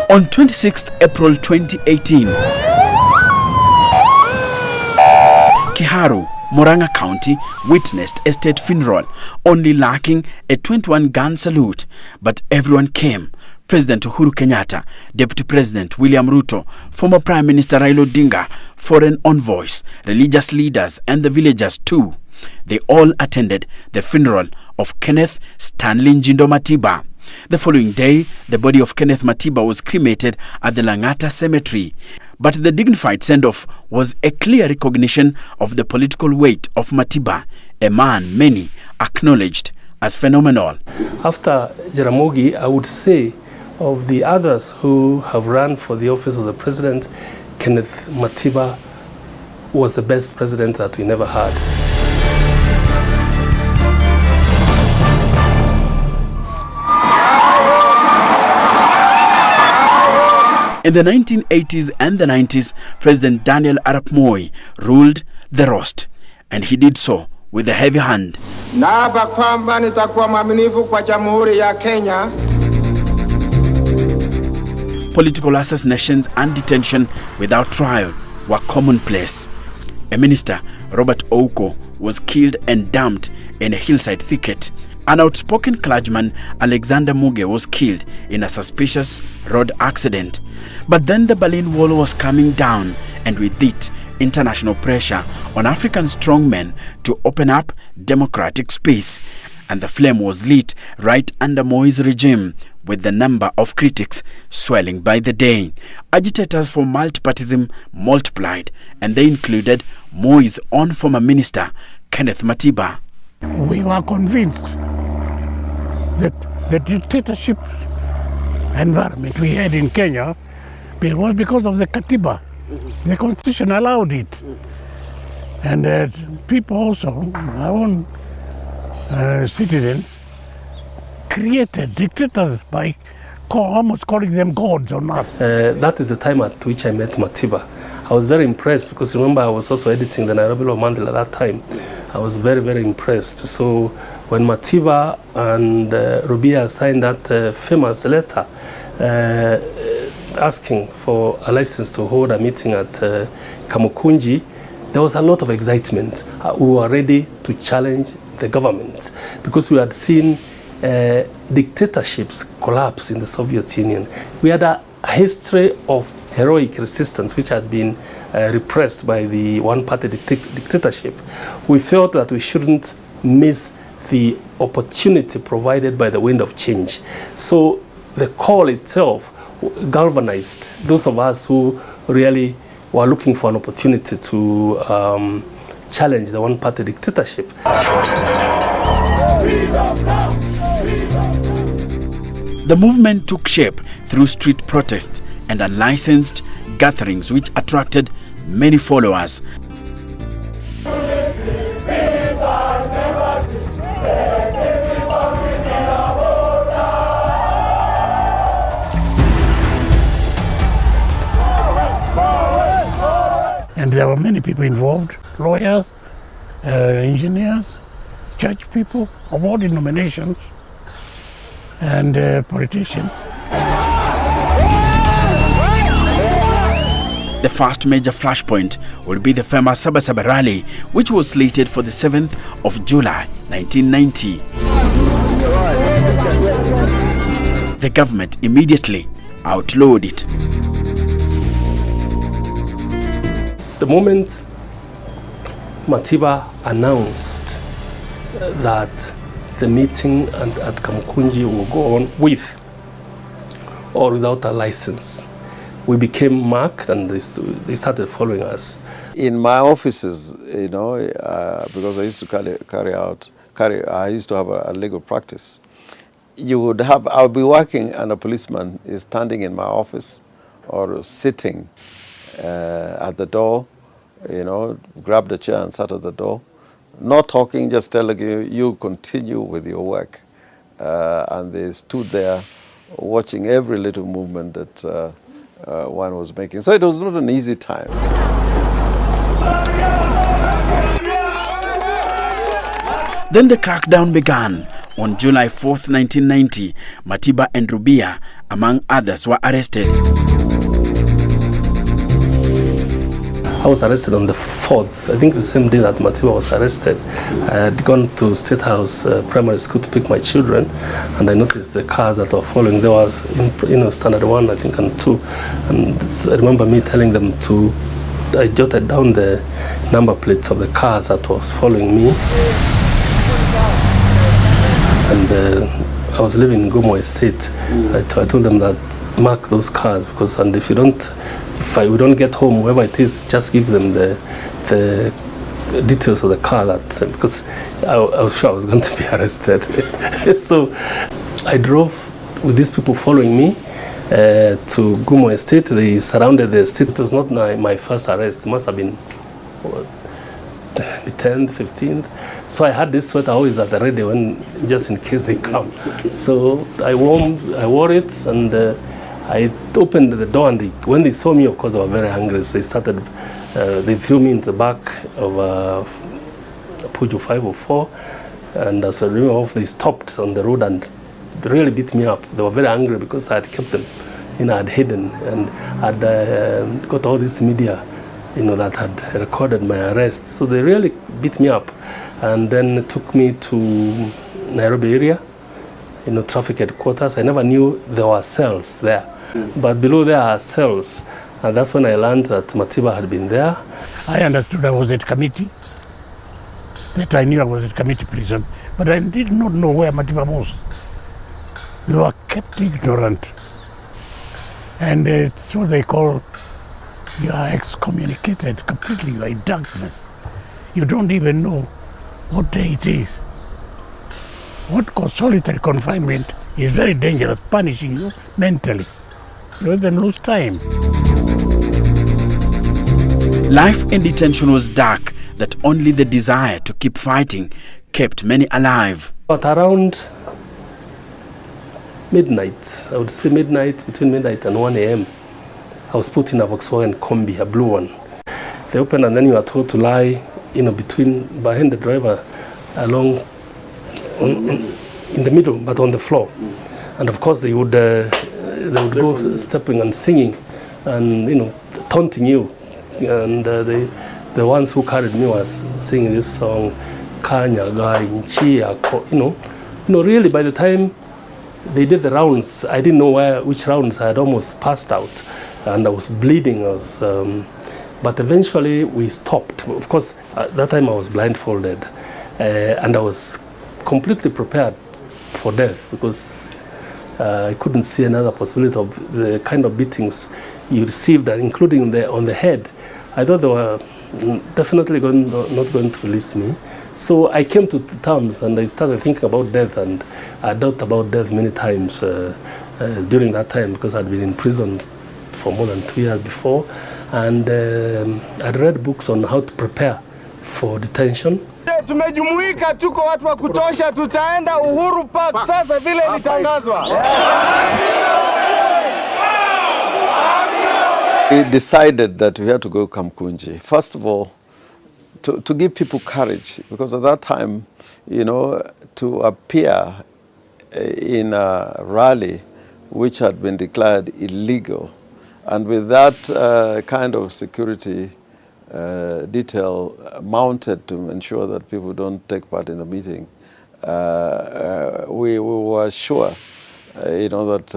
On 26th April 2018, Kiharu, Murang'a County, witnessed a state funeral, only lacking a 21-gun salute. But everyone came. President Uhuru Kenyatta, Deputy President William Ruto, former Prime Minister Raila Odinga, foreign envoys, religious leaders, and the villagers too. They all attended the funeral of Kenneth Stanley Njindo Matiba. The following day, the body of Kenneth Matiba was cremated at the Lang'ata Cemetery. But the dignified send-off was a clear recognition of the political weight of Matiba, a man many acknowledged as phenomenal. After Jaramogi, I would say of the others who have run for the office of the president, Kenneth Matiba was the best president that we never had. In the 1980s and the 90s, President Daniel Arap Moi ruled the roast, and he did so with a heavy hand. Naapa kwamba nitakuwa mwaminifu kwa Jamhuri ya Kenya. Political assassinations and detention without trial were commonplace. A minister, Robert Ouko, was killed and dumped in a hillside thicket. An outspoken clergyman, Alexander Muge, was killed in a suspicious road accident. But then the Berlin Wall was coming down, and with it, international pressure on African strongmen to open up democratic space. And the flame was lit right under Moi's regime, with the number of critics swelling by the day. Agitators for multipartyism multiplied, and they included Moi's own former minister, Kenneth Matiba. We were convinced that the dictatorship environment we had in Kenya was because of the Katiba. The constitution allowed it. And people also, our own citizens, created dictators by almost calling them gods or not. That is the time at which I met Matiba. I was very impressed because remember I was also editing the Nairobi Law Monthly at that time. I was very, very impressed. So when Matiba and Rubia signed that famous letter asking for a license to hold a meeting at Kamukunji, there was a lot of excitement. We were ready to challenge the government because we had seen dictatorships collapse in the Soviet Union. We had a history of heroic resistance which had been repressed by the one-party dictatorship. We felt that we shouldn't miss the opportunity provided by the wind of change. So the call itself galvanized those of us who really were looking for an opportunity to challenge the one-party dictatorship. The movement took shape through street protests and unlicensed gatherings which attracted many followers. And there were many people involved, lawyers, engineers, church people of all denominations, and politicians. The first major flashpoint will be the famous Sabasaba rally, which was slated for the 7th of July 1990. The government immediately outlawed it. The moment Matiba announced that the meeting at Kamukunji will go on with or without a license, we became marked and they started following us. In my offices, you know, because I used to I used to have a legal practice. I'll be working and a policeman is standing in my office or sitting at the door, you know, grabbed a chair and sat at the door. Not talking, just telling you continue with your work. And they stood there watching every little movement that one was making. So it was not an easy time. Then the crackdown began. On July 4th, 1990, Matiba and Rubia among others, were arrested. I was arrested on the 4th, I think the same day that Matiba was arrested. I had gone to State House Primary School to pick my children, and I noticed the cars that were following. There was, standard 1, I think, and 2. And I remember me telling them I jotted down the number plates of the cars that was following me. And I was living in Gomo Estate. I told them that mark those cars, because, and if we don't get home, whoever it is, just give them the details of the car, because I was sure I was going to be arrested. So I drove with these people following me to Gomo Estate. They surrounded the estate. It was not my first arrest. It must have been the 10th, 15th. So I had this sweater always at the ready, just in case they come. So I wore it, and I opened the door, and when they saw me, of course, they were very hungry. So they threw me into the back of Pujo 504, and as I remember off, they stopped on the road and really beat me up. They were very angry because I had kept them, I had hidden, and I'd got all this media, that had recorded my arrest. So they really beat me up, and then took me to Nairobi area, traffic headquarters. I never knew there were cells there. But below there are cells, and that's when I learned that Matiba had been there. I understood I was at committee, that I knew I was at committee prison, but I did not know where Matiba was. We were kept ignorant. And so they call, you are excommunicated completely, you are in darkness. You don't even know what day it is. What called solitary confinement is very dangerous, punishing you mentally. You even lose time. Life in detention was dark, that only the desire to keep fighting kept many alive. But around midnight, I would say between midnight and 1 a.m., I was put in a Volkswagen Kombi, a blue one. They opened, and then you are told to lie, behind the driver, along in the middle, but on the floor. And of course, they would go stepping and singing, and taunting you. And the ones who carried me was singing this song, Kanya Gai Nchi. Really, by the time they did the rounds, I didn't know which rounds. I had almost passed out, and I was bleeding. But eventually we stopped. Of course, at that time I was blindfolded, and I was completely prepared for death, because I couldn't see another possibility of the kind of beatings you received, including on the head. I thought they were definitely not going to release me. So I came to terms, and I started thinking about death, and I thought about death many times during that time, because I'd been in prison for more than 2 years before, and I'd read books on how to prepare for detention. Tumejumuika, tuko watu wa kutosha, tutaenda Uhuru Park sasa vile ilitangazwa. We decided that we had to go Kamkunji. First of all, to give people courage, because at that time, to appear in a rally which had been declared illegal, and with that kind of security detail mounted to ensure that people don't take part in the meeting, we were sure, that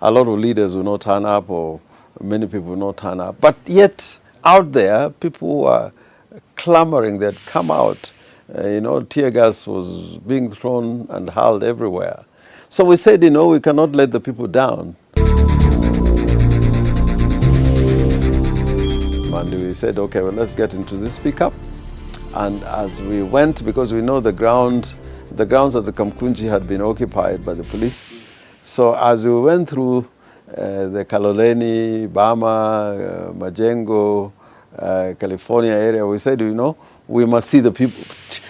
a lot of leaders will not turn up, or many people will not turn up. But yet, out there, people were clamoring. They'd come out. Tear gas was being thrown and hurled everywhere. So we said, we cannot let the people down. And we said, okay, well, let's get into this pickup. And as we went, because we know the grounds at the Kamkunji had been occupied by the police. So as we went through the Kaloleni, Bama, Majengo, California area, we said, we must see the people,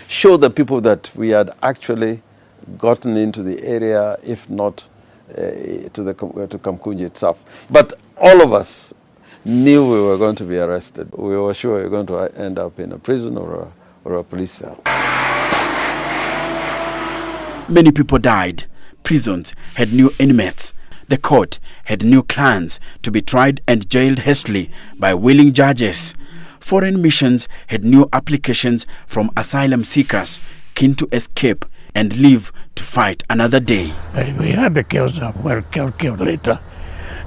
show the people that we had actually gotten into the area, if not to Kamkunji itself. But all of us knew we were going to be arrested. We were sure we were going to end up in a prison or a police cell. Many people died. Prisons had new inmates. The court had new clans to be tried and jailed hastily by willing judges. Foreign missions had new applications from asylum seekers keen to escape and live to fight another day. We had the chaos of killed later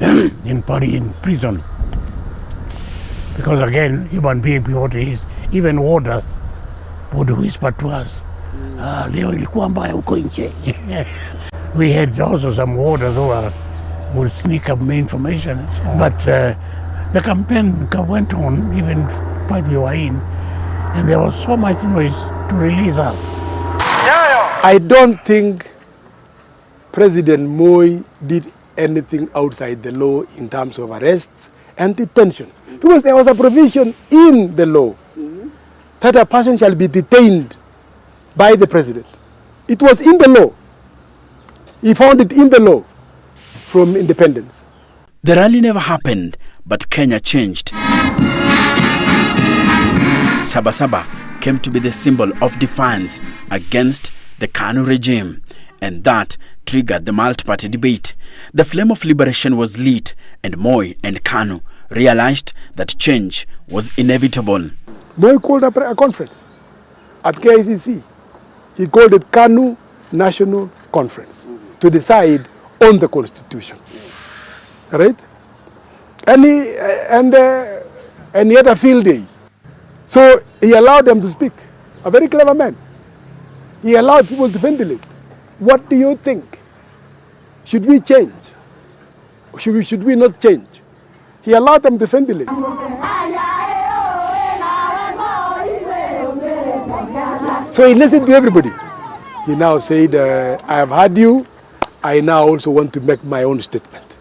in Paris, in prison. Because again, human being what it is, even warders would whisper to us, leo ilikuwa mbaya huko nje. We had also some warders who would sneak up information. But the campaign went on even while we were in, and there was so much noise to release us. I don't think President Moi did anything outside the law in terms of arrests and detentions, because there was a provision in the law that a person shall be detained by the president. It was in the law. He found it in the law from independence. The rally never happened, but Kenya changed. Sabasaba came to be the symbol of defiance against the KANU regime, and that triggered the multi-party debate. The flame of liberation was lit, and Moi and KANU realized that change was inevitable. Moi called a conference at KICC. He called it KANU National Conference to decide on the constitution. Right? And he had a field day. So he allowed them to speak. A very clever man. He allowed people to ventilate. What do you think? Should we change? Should we not change? He allowed them to ventilate. So he listened to everybody. He now said, I have heard you. I now also want to make my own statement.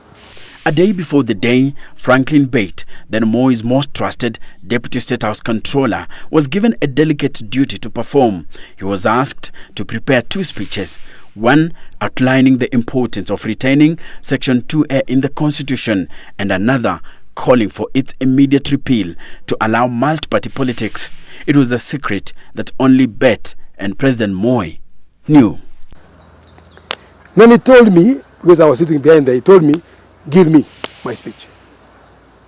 A day before the day, Franklin Bate, then Moi's most trusted Deputy State House Controller, was given a delicate duty to perform. He was asked to prepare 2 speeches, one outlining the importance of retaining Section 2A in the Constitution, and another calling for its immediate repeal to allow multi-party politics. It was a secret that only Bate and President Moi knew. Then he told me, because I was sitting behind there, he told me, give me my speech.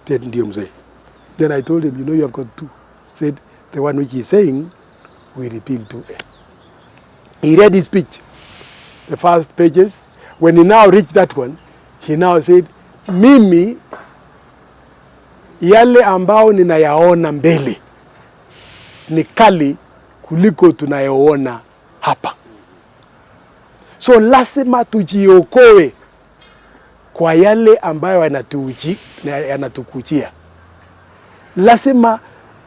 Then I told him, you have got 2. Said, the one which he's saying, we repeal 2A. He read his speech, the first pages. When he now reached that one, he now said, mimi, yale ambao ninayaona mbele, ni kali kuliko tunayoona hapa. So lazima tujiokoe kwa yale ambayo yanatukuchia. Lazima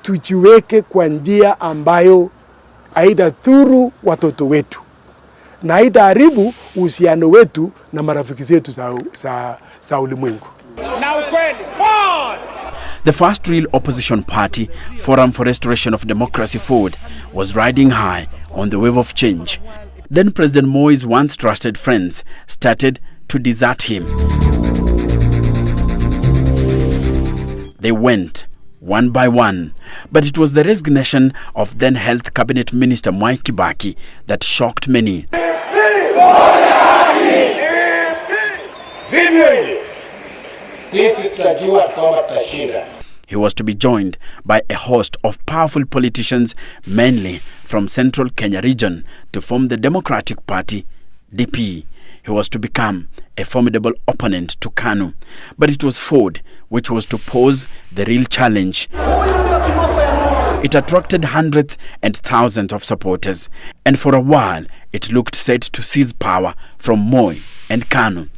tujiweke kwa njia ambayo haitadhuru watoto wetu na haitaharibu uhusiano wetu na marafiki zetu za ulimwengu. The first real opposition party, Forum for Restoration of Democracy FORD, was riding high on the wave of change. Then President Moi's once trusted friends started to desert him. They went one by one, but it was the resignation of then Health Cabinet Minister Mwai Kibaki that shocked many. He was to be joined by a host of powerful politicians, mainly from Central Kenya region, to form the Democratic Party, DP. He was to become a formidable opponent to KANU. But it was FORD which was to pose the real challenge. It attracted hundreds and thousands of supporters, and for a while it looked set to seize power from Moi and KANU.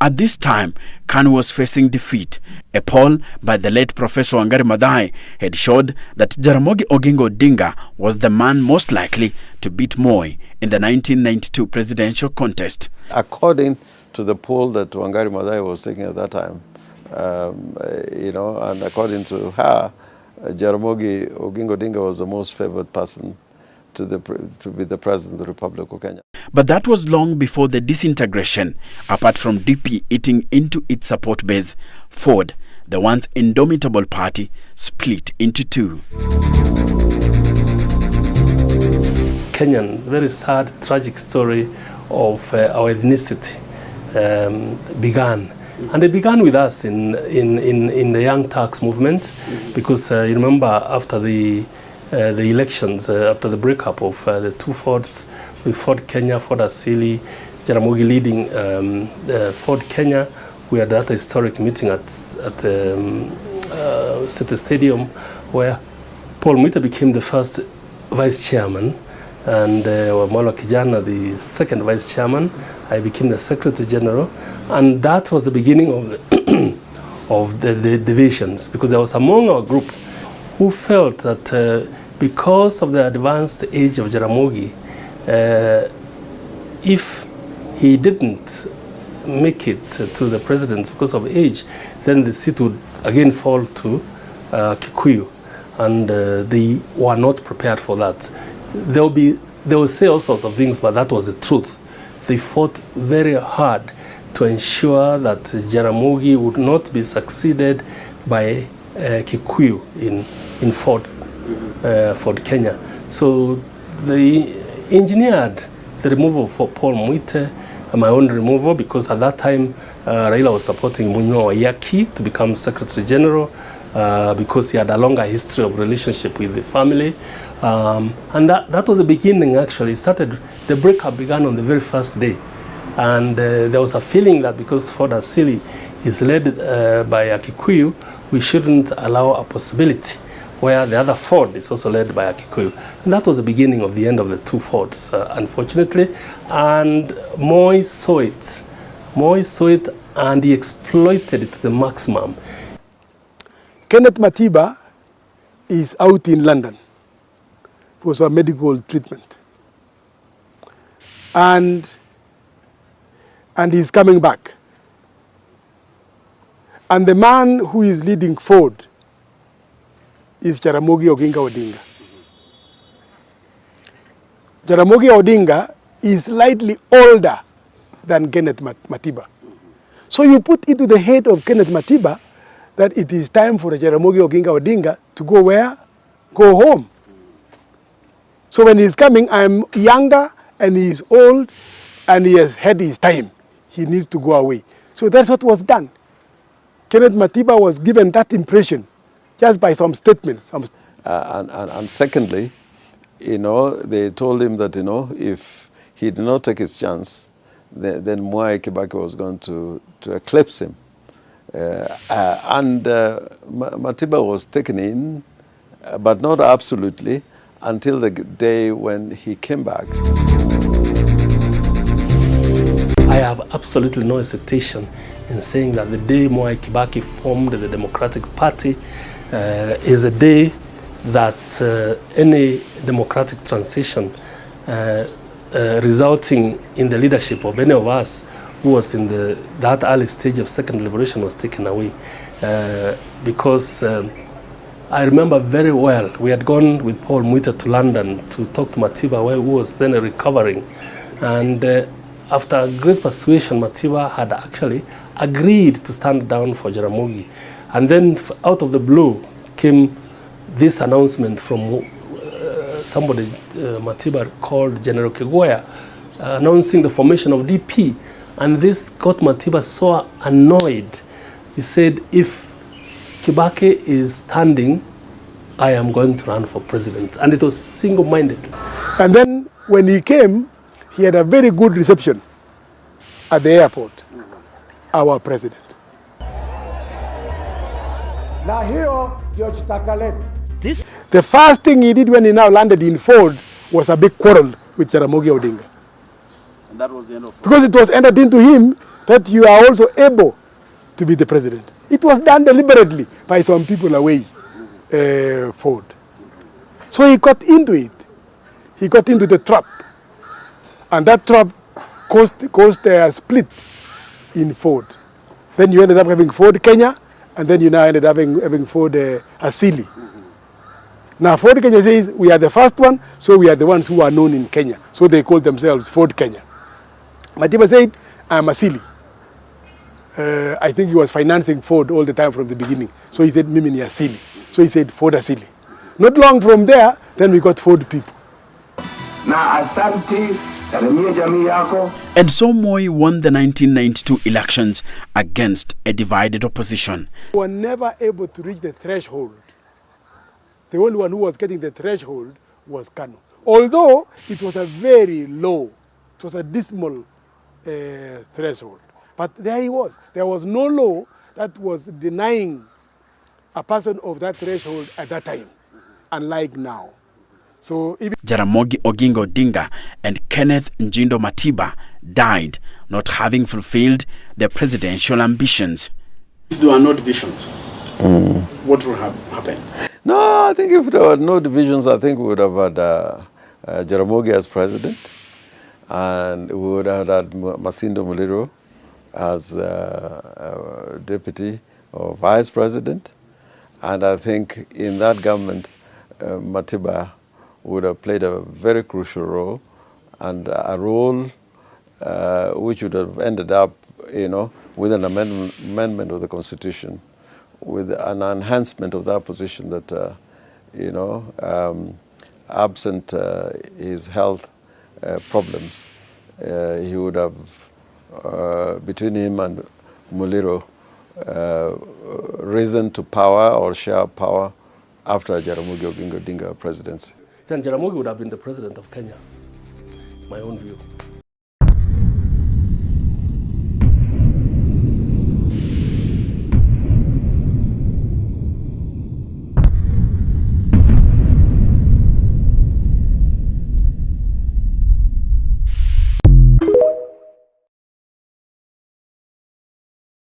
At this time, KANU was facing defeat. A poll by the late Professor Wangari Maathai had showed that Jaramogi Oginga Odinga was the man most likely to beat Moi in the 1992 presidential contest. According to the poll that Wangari Maathai was taking at that time, and according to her, Jaramogi Oginga Odinga was the most favored person to be the president of the Republic of Kenya. But that was long before the disintegration. Apart from DP eating into its support base, FORD, the once indomitable party, split into 2. Kenyan, very sad, tragic story of our ethnicity. began. And they began with us in the Young Turks movement, because you remember after the elections, after the breakup of the two forts, with Ford Kenya, Ford Asili, Jaramogi leading Ford Kenya, we had that historic meeting at City Stadium, where Paul Mwita became the first vice chairman, and Wamala Kijana the second vice chairman. I became the secretary general, and that was the beginning of the of the divisions, because there was among our group who felt that because of the advanced age of Jaramogi, if he didn't make it to the presidency because of age, then the seat would again fall to Kikuyu, and they were not prepared for that. They will say all sorts of things, but that was the truth. They fought very hard to ensure that Jaramogi would not be succeeded by Kikuyu in Ford Kenya. So they engineered the removal for Paul Mwite, my own removal, because at that time Raila was supporting Munywa Wayaki to become Secretary General, because he had a longer history of relationship with the family. And that was the beginning, actually. The breakup began on the very first day. And there was a feeling that because Ford Asili is led by a Kikuyu, we shouldn't allow a possibility where the other Ford is also led by a Kikuyu. And that was the beginning of the end of the two Fords, unfortunately. And Moi saw it. Moi saw it, and he exploited it to the maximum. Kenneth Matiba is out in London for some medical treatment. And he's coming back. And the man who is leading Ford is Jaramogi Oginga Odinga. Jaramogi Odinga is slightly older than Kenneth Matiba. So you put into the head of Kenneth Matiba that it is time for Jaramogi Oginga Odinga to go where? Go home. So when he's coming, I'm younger and he's old and he has had his time. He needs to go away. So that's what was done. Kenneth Matiba was given that impression just by some statements. And secondly, they told him that, if he did not take his chance, then Mwai Kibaki was going to eclipse him. Matiba was taken in, but not absolutely, until the day when he came back. I have absolutely no hesitation in saying that the day Mwai Kibaki formed the Democratic Party is a day that any democratic transition resulting in the leadership of any of us who was in that early stage of second liberation was taken away. Because I remember very well, we had gone with Paul Mwita to London to talk to Matiba, who was then recovering. And after great persuasion, Matiba had actually agreed to stand down for Jaramogi. And then out of the blue came this announcement from somebody Matiba called General Kegoya, announcing the formation of DP. And this got Matiba so annoyed. He said, if Kibaki is standing, I am going to run for president. And it was single-minded. And then when he came, he had a very good reception at the airport, our president. The first thing he did when he now landed in Ford was a big quarrel with Jaramogi Odinga. And that was the end of Ford. Because it was entered into him that you are also able to be the president. It was done deliberately by some people away, Ford. So he got into it. He got into the trap. And that trap caused a split in Ford. Then you ended up having Ford Kenya, and then you now ended up having Ford Asili. Now Ford Kenya says, we are the first one, so we are the ones who are known in Kenya. So they call themselves Ford Kenya. Matiba said, I'm Asili. I think he was financing Ford all the time from the beginning. So he said, Mimi ni Asili. So he said, Ford Asili. Not long from there, then we got Ford people. Na asanti And so Moi won the 1992 elections against a divided opposition. We were never able to reach the threshold. The only one who was getting the threshold was Kanu. Although it was a very low, it was a dismal threshold. But there he was. There was no law that was denying a person of that threshold at that time, unlike now. So even Jaramogi Oginga Odinga and Kenneth Njindo Matiba died not having fulfilled their presidential ambitions. If there were no divisions, what would have happened? No, I think if there were no divisions, I think we would have had Jaramogi as president, and we would have had Masindo Muliro as deputy or vice president. And I think in that government, Matiba would have played a very crucial role, and a role which would have ended up, with an amendment of the Constitution, with an enhancement of that position that, absent his health problems, he would have, between him and Muliro, risen to power or share power after Jaramogi Oginga Odinga presidency. Then Jaramogi would have been the president of Kenya, my own view.